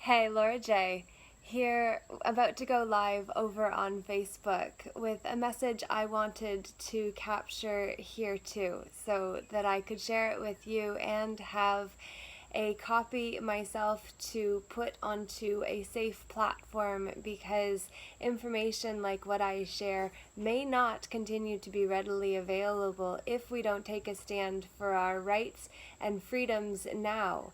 Hey, Laura J. Here, about to go live over on Facebook with a message I wanted to capture here too, so that I could share it with you and have a copy myself to put onto a safe platform, because information like what I share may not continue to be readily available if we don't take a stand for our rights and freedoms now.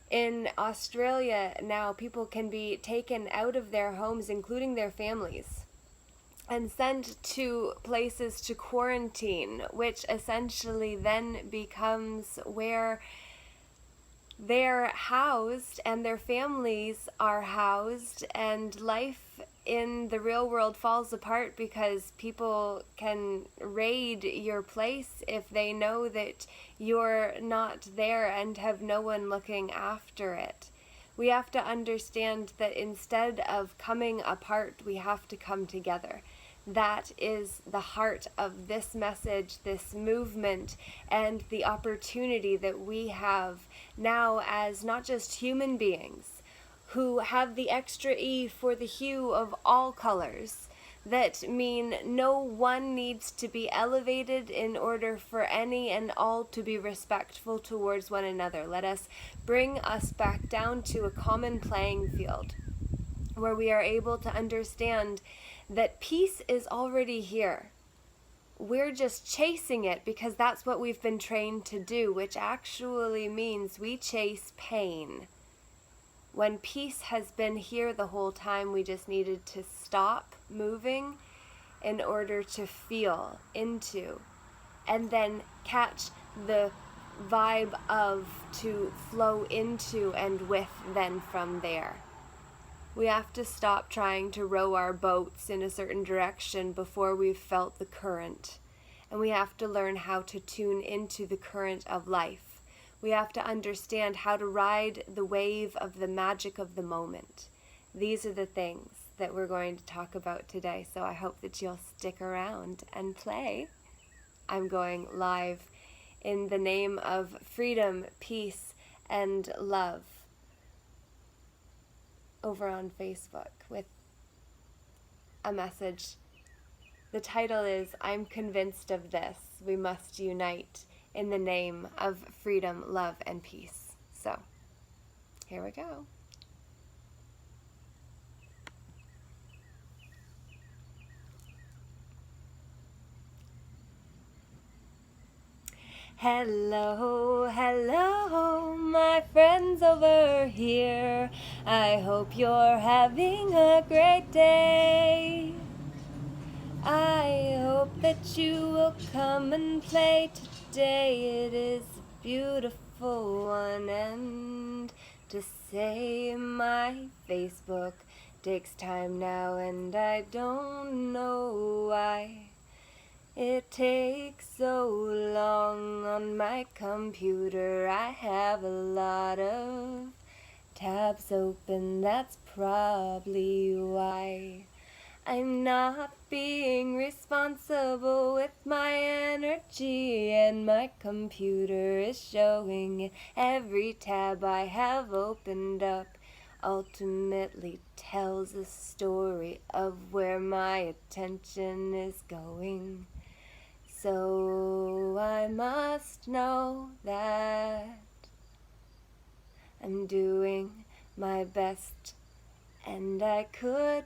In Australia now, people can be taken out of their homes, including their families, and sent to places to quarantine, which essentially then becomes where they're housed and their families are housed, and life in the real world falls apart because people can raid your place if they know that you're not there and have no one looking after it. We have to understand that instead of coming apart, we have to come together. That is the heart of this message, this movement, and the opportunity that we have now as not just human beings who have the extra E for the hue of all colors, that mean no one needs to be elevated in order for any and all to be respectful towards one another. Let us bring us back down to a common playing field where we are able to understand that peace is already here. We're just chasing it because that's what we've been trained to do, which actually means we chase pain. When peace has been here the whole time, we just needed to stop moving in order to feel into and then catch the vibe of to flow into and with then from there. We have to stop trying to row our boats in a certain direction before we've felt the current. And we have to learn how to tune into the current of life. We have to understand how to ride the wave of the magic of the moment. These are the things that we're going to talk about today, so I hope that you'll stick around and play. I'm going live in the name of freedom, peace, and love over on Facebook with a message. The title is, I'm convinced of this. We must unite in the name of freedom, love, and peace. So, here we go. Hello, hello, my friends over here. I hope you're having a great day. I hope that you will come and play today. It is a beautiful one, and to say my Facebook takes time now, and I don't know why. It takes so long on my computer. I have a lot of tabs open, that's probably why. I'm not being responsible with my energy, and my computer is showing every tab I have opened up ultimately tells a story of where my attention is going. So I must know that I'm doing my best, and I could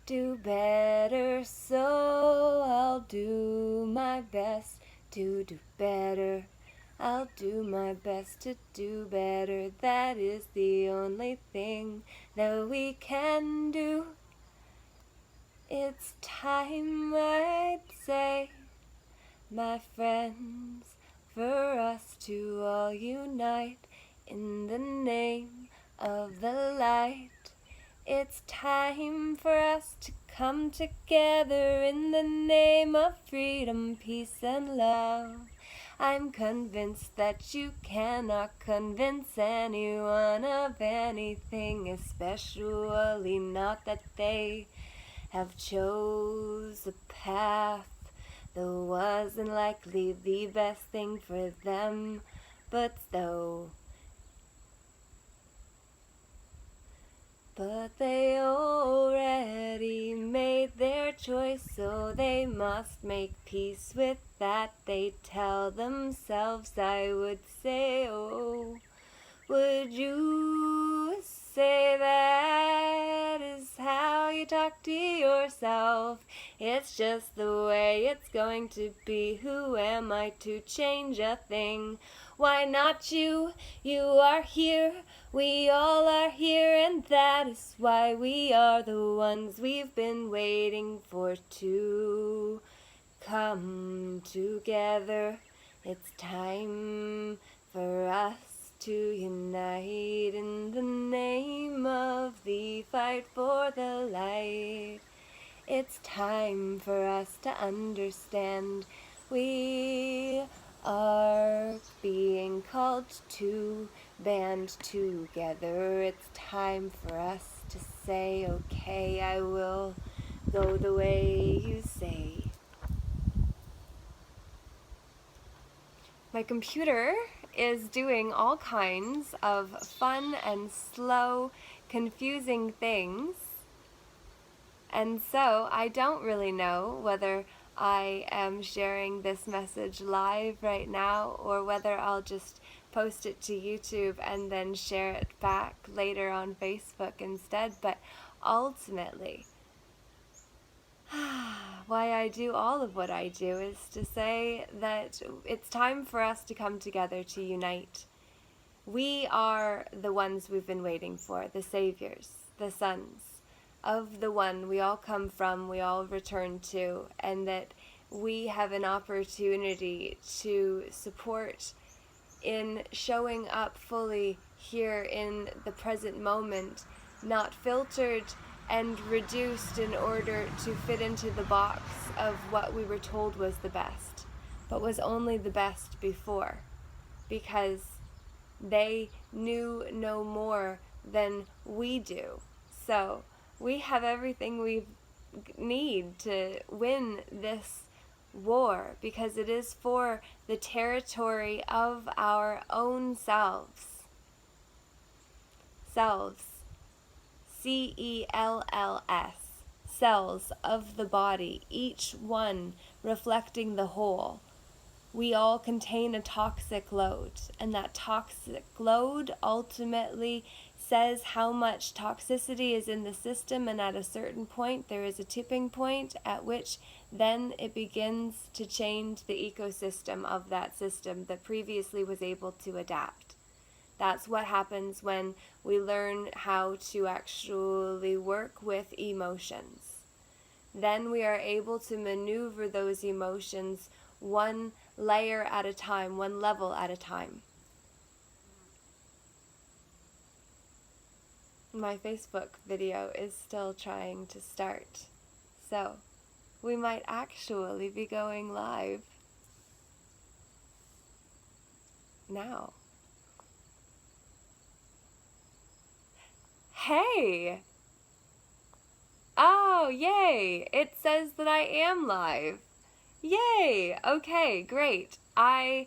do better, so I'll do my best to do better. I'll do my best to do better. That is the only thing that we can do. It's time, I'd say, my friends, for us to all unite in the name of the light. It's time for us to come together in the name of freedom, peace, and love. I'm convinced that you cannot convince anyone of anything, especially not that they have chose a path that wasn't likely the best thing for them, but though But they already made their choice, so they must make peace with that. They tell themselves, I would say, oh, would you say that is how you talk to yourself? It's just the way it's going to be. Who am I to change a thing? Why not you? You are here. We all are here, and that is why we are the ones we've been waiting for to come together. It's time for us to unite in the name of the fight for the light. It's time for us to understand we are being called to band together. It's time for us to say, okay, I will go the way you say. My computer is doing all kinds of fun and slow, confusing things. And so I don't really know whether I am sharing this message live right now or whether I'll just post it to YouTube and then share it back later on Facebook instead. But ultimately, why I do all of what I do is to say that it's time for us to come together to unite. We are the ones we've been waiting for, the saviors, the sons of the one we all come from, we all return to, and that we have an opportunity to support in showing up fully here in the present moment, not filtered and reduced in order to fit into the box of what we were told was the best, but was only the best before, because they knew no more than we do. So we have everything we need to win this war, because it is for the territory of our own selves. Selves. C-E-L-L-S. Cells of the body, each one reflecting the whole. We all contain a toxic load, and that toxic load ultimately says how much toxicity is in the system, and at a certain point there is a tipping point at which then it begins to change the ecosystem of that system that previously was able to adapt. That's what happens when we learn how to actually work with emotions. Then we are able to maneuver those emotions one layer at a time, one level at a time. My Facebook video is still trying to start, so we might actually be going live now. Hey! Oh, yay! It says that I am live. Yay! Okay, great. I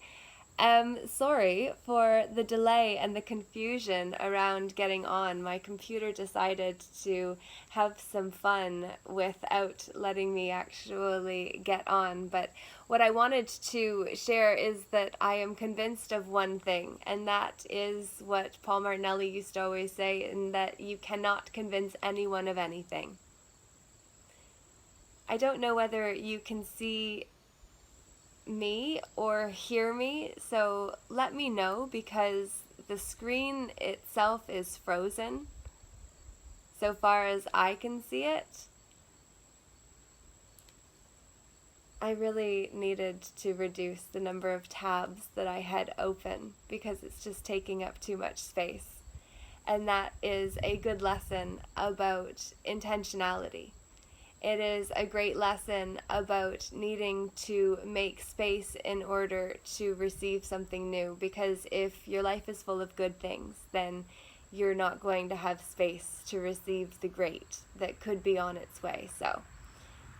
am sorry for the delay and the confusion around getting on. My computer decided to have some fun without letting me actually get on. But what I wanted to share is that I am convinced of one thing, and that is what Paul Martinelli used to always say, and that you cannot convince anyone of anything. I don't know whether you can see me or hear me, so let me know, because the screen itself is frozen so far as I can see it. I really needed to reduce the number of tabs that I had open because it's just taking up too much space, and that is a good lesson about intentionality. It is a great lesson about needing to make space in order to receive something new, because if your life is full of good things, then you're not going to have space to receive the great that could be on its way. So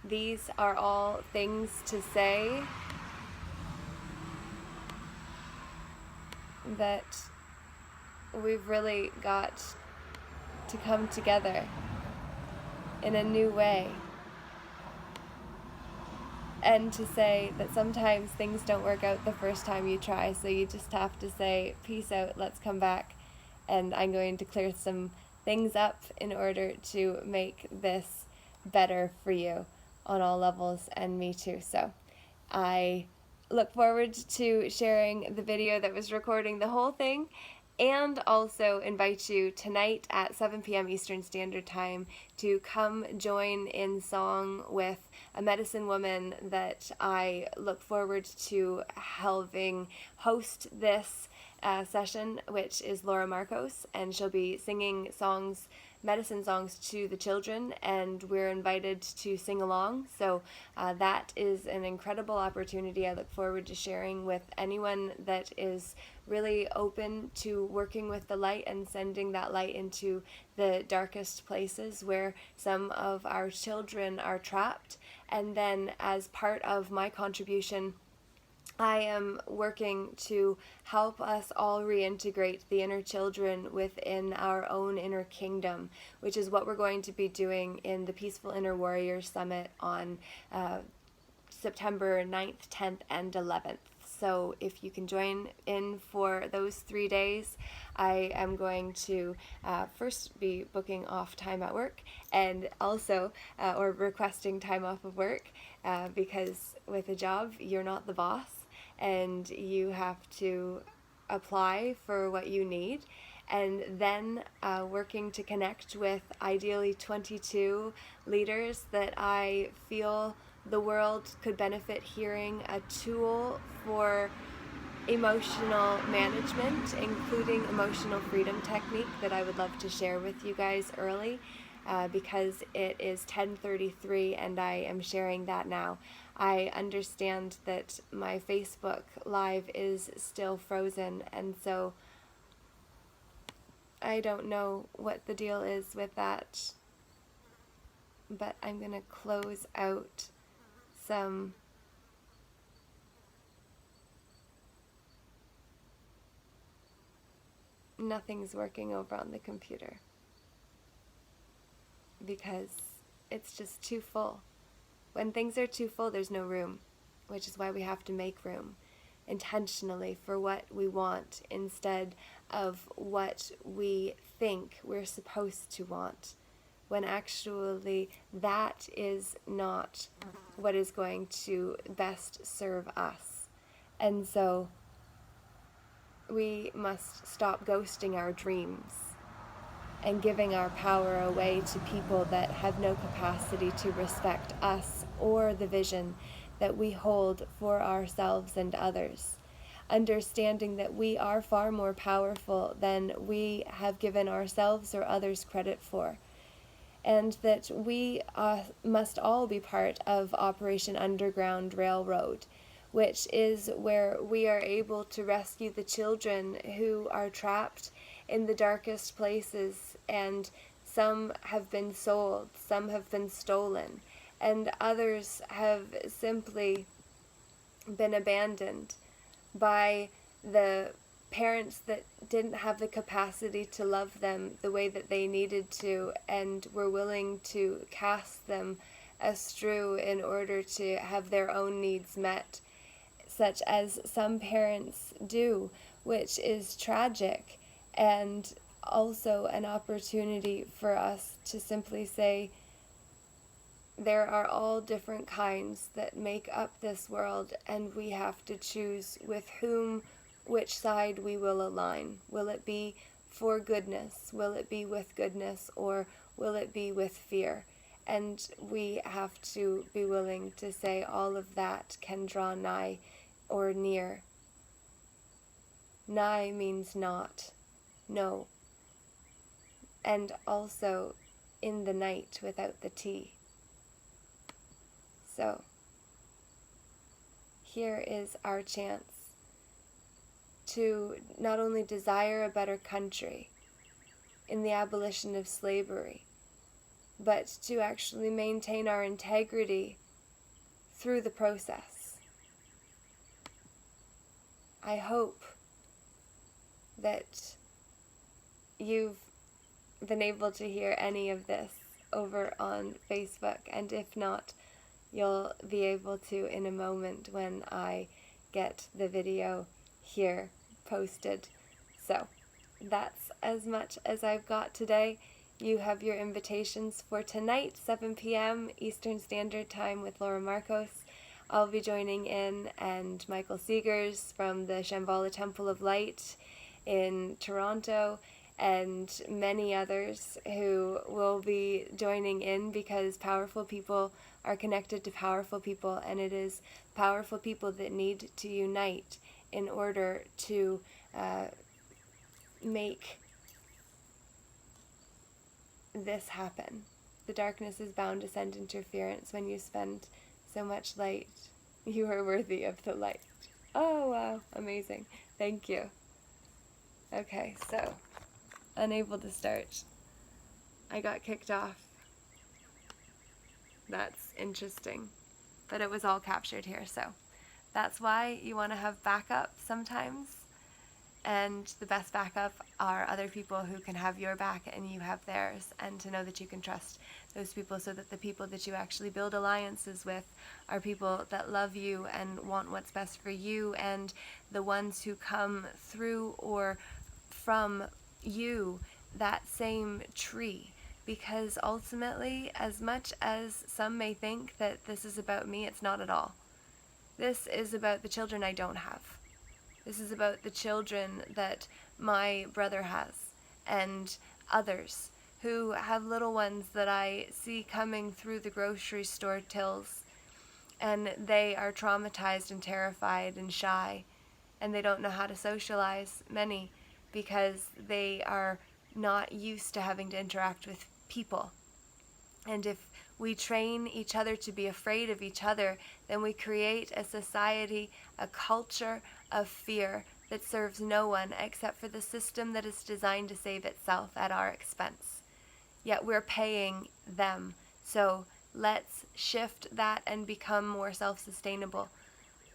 these are all things to say that we've really got to come together in a new way. And to say that sometimes things don't work out the first time you try, so you just have to say, peace out, let's come back, and I'm going to clear some things up in order to make this better for you on all levels, and me too. So I look forward to sharing the video that was recording the whole thing, and also invite you tonight at 7 p.m. Eastern Standard Time to come join in song with a medicine woman that I look forward to helping host this session, which is Laura Marcos, and she'll be singing songs, medicine songs, to the children, and we're invited to sing along. So that is an incredible opportunity. I look forward to sharing with anyone that is really open to working with the light and sending that light into the darkest places where some of our children are trapped. And then, as part of my contribution, I am working to help us all reintegrate the inner children within our own inner kingdom, which is what we're going to be doing in the Peaceful Inner Warriors Summit on September 9th, 10th, and 11th. So if you can join in for those 3 days, I am going to first be booking off time at work, and also or requesting time off of work, because with a job you're not the boss and you have to apply for what you need, and then working to connect with ideally 22 leaders that I feel the world could benefit hearing a tool for emotional management, including emotional freedom technique, that I would love to share with you guys early, because it is 10:33 and I am sharing that now. I understand that my Facebook Live is still frozen, and so I don't know what the deal is with that, but I'm going to close out some nothing's working over on the computer because it's just too full. When things are too full, there's no room, which is why we have to make room intentionally for what we want instead of what we think we're supposed to want, when actually that is not what is going to best serve us. And so we must stop ghosting our dreams and giving our power away to people that have no capacity to respect us or the vision that we hold for ourselves and others. Understanding that we are far more powerful than we have given ourselves or others credit for. And that we must all be part of Operation Underground Railroad, which is where we are able to rescue the children who are trapped in the darkest places, and some have been sold, some have been stolen, and others have simply been abandoned by the parents that didn't have the capacity to love them the way that they needed to, and were willing to cast them astray in order to have their own needs met, such as some parents do, which is tragic, and also an opportunity for us to simply say, there are all different kinds that make up this world, and we have to choose with whom, which side we will align. Will it be for goodness? Will it be with goodness? Or will it be with fear? And we have to be willing to say all of that can draw nigh or near. Nigh means not, no. And also in the night without the T. So, here is our chance to not only desire a better country in the abolition of slavery, but to actually maintain our integrity through the process. I hope that you've been able to hear any of this over on Facebook, and if not, you'll be able to in a moment when I get the video here posted. So that's as much as I've got today. You have your invitations for tonight, 7 p.m. Eastern Standard Time with Laura Marcos. I'll be joining in, and Michael Seegers from the Shambhala Temple of Light in Toronto, and many others who will be joining in, because powerful people are connected to powerful people, and it is powerful people that need to unite in order to make this happen. The darkness is bound to send interference when you spend so much light. You are worthy of the light. Oh, wow. Amazing. Thank you. Okay, so, unable to start. I got kicked off. That's interesting. But it was all captured here, so that's why you want to have backup sometimes. And the best backup are other people who can have your back and you have theirs, and to know that you can trust those people, so that the people that you actually build alliances with are people that love you and want what's best for you, and the ones who come through or from you, that same tree. Because ultimately, as much as some may think that this is about me, it's not at all. This is about the children I don't have. This is about the children that my brother has, and others who have little ones that I see coming through the grocery store tills, and they are traumatized and terrified and shy, and they don't know how to socialize, many, because they are not used to having to interact with people. And if we train each other to be afraid of each other, then we create a society, a culture of fear that serves no one except for the system that is designed to save itself at our expense. Yet we're paying them. So let's shift that and become more self-sustainable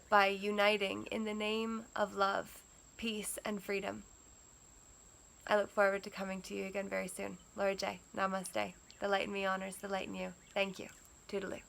by uniting in the name of love, peace, and freedom. I look forward to coming to you again very soon. Laura J. Namaste. The light in me honors the light in you. Thank you. Toodaloo.